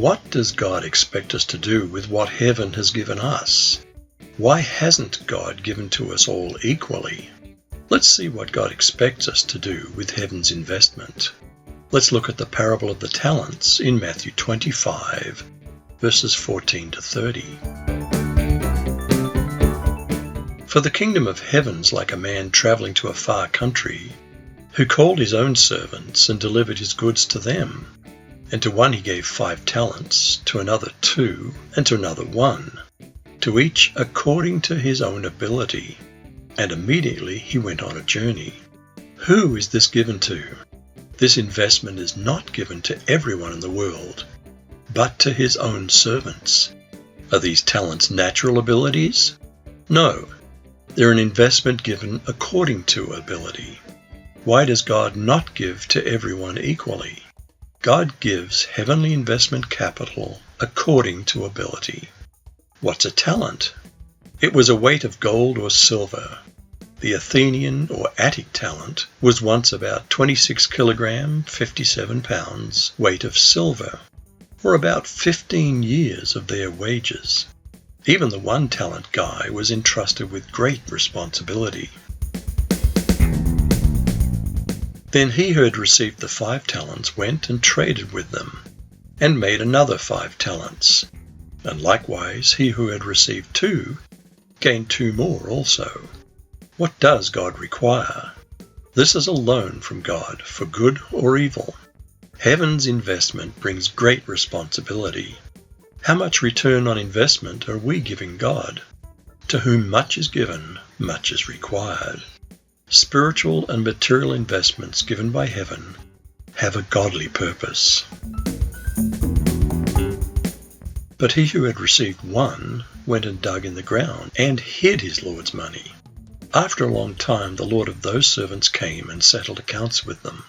What does God expect us to do with what heaven has given us? Why hasn't God given to us all equally? Let's see what God expects us to do with heaven's investment. Let's look at the parable of the talents in Matthew 25, verses 14 to 30. For the kingdom of heaven's like a man travelling to a far country, who called his own servants and delivered his goods to them. And to one he gave 5 talents, to another 2, and to another 1, to each according to his own ability. And immediately he went on a journey. Who is this given to? This investment is not given to everyone in the world, but to his own servants. Are these talents natural abilities? No, they're an investment given according to ability. Why does God not give to everyone equally? God gives heavenly investment capital according to ability. What's a talent? It was a weight of gold or silver. The Athenian or Attic talent was once about 26 kilogram, 57 pounds weight of silver, or about 15 years of their wages. Even the 1 talent guy was entrusted with great responsibility. Then he who had received the 5 talents went and traded with them, and made another 5 talents. And likewise he who had received 2 gained 2 more also. What does God require? This is a loan from God for good or evil. Heaven's investment brings great responsibility. How much return on investment are we giving God? To whom much is given, much is required. Spiritual and material investments given by heaven have a godly purpose. But he who had received 1 went and dug in the ground and hid his Lord's money. After a long time the Lord of those servants came and settled accounts with them.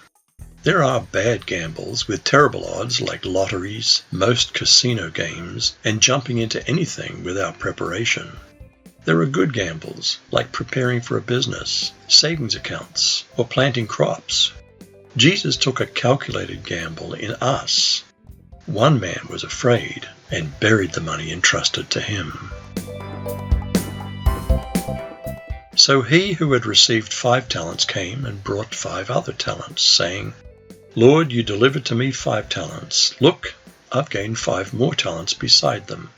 There are bad gambles with terrible odds like lotteries, most casino games, and jumping into anything without preparation. There are good gambles like preparing for a business, savings accounts, or planting crops. Jesus took a calculated gamble in us. One man was afraid and buried the money entrusted to him. So he who had received 5 talents came and brought 5 other talents, saying, Lord, you delivered to me 5 talents. Look, I've gained 5 more talents beside them.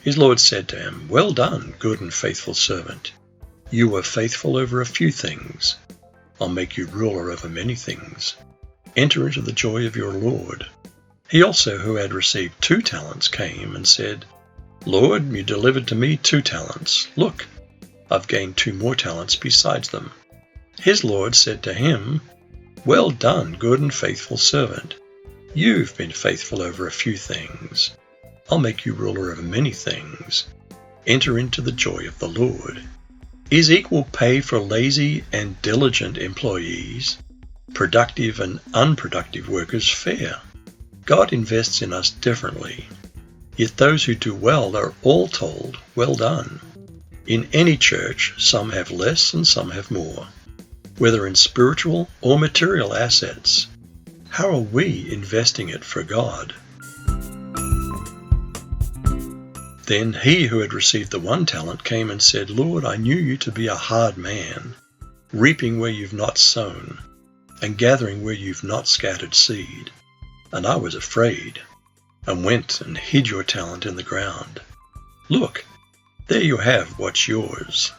His Lord said to him, Well done, good and faithful servant. You were faithful over a few things. I'll make you ruler over many things. Enter into the joy of your Lord. He also who had received 2 talents came and said, Lord, you delivered to me 2 talents. Look, I've gained 2 more talents besides them. His Lord said to him, Well done, good and faithful servant. You've been faithful over a few things. I'll make you ruler over many things. Enter into the joy of the Lord. Is equal pay for lazy and diligent employees, productive and unproductive workers fair? God invests in us differently. Yet those who do well are all told, Well done. In any church, some have less and some have more, whether in spiritual or material assets. How are we investing it for God? Then he who had received the 1 talent came and said, Lord, I knew you to be a hard man, reaping where you've not sown, and gathering where you've not scattered seed. And I was afraid, and went and hid your talent in the ground. Look, there you have what's yours.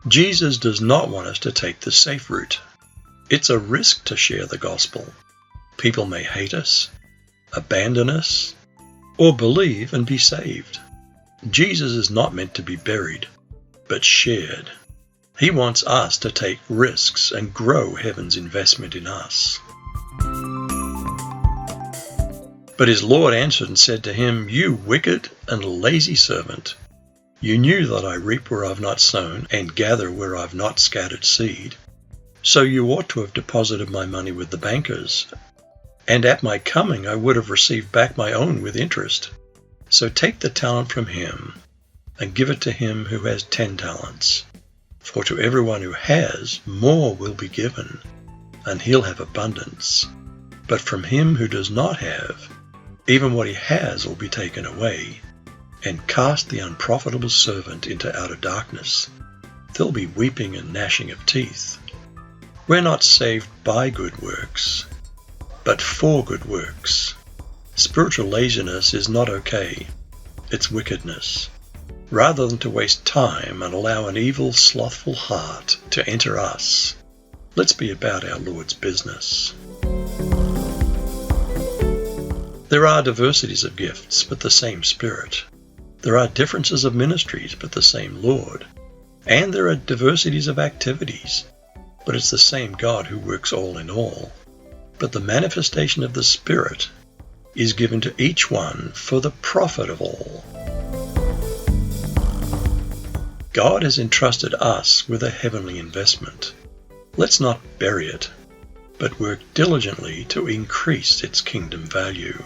Jesus does not want us to take the safe route. It's a risk to share the gospel. People may hate us, abandon us, or believe and be saved. Jesus is not meant to be buried, but shared. He wants us to take risks and grow heaven's investment in us. But his Lord answered and said to him, You wicked and lazy servant, you knew that I reap where I've not sown, and gather where I've not scattered seed. So you ought to have deposited my money with the bankers, and at my coming I would have received back my own with interest. So take the talent from him, and give it to him who has 10 talents. For to everyone who has, more will be given, and he'll have abundance. But from him who does not have, Even what he has will be taken away, and cast the unprofitable servant into outer darkness. There'll be weeping and gnashing of teeth. We're not saved by good works, but for good works. Spiritual laziness is not okay. It's wickedness. Rather than to waste time and allow an evil, slothful heart to enter us, let's be about our Lord's business. There are diversities of gifts, but the same Spirit. There are differences of ministries, but the same Lord. And there are diversities of activities, but it's the same God who works all in all. But the manifestation of the Spirit is given to each one for the profit of all. God has entrusted us with a heavenly investment. Let's not bury it, but work diligently to increase its kingdom value.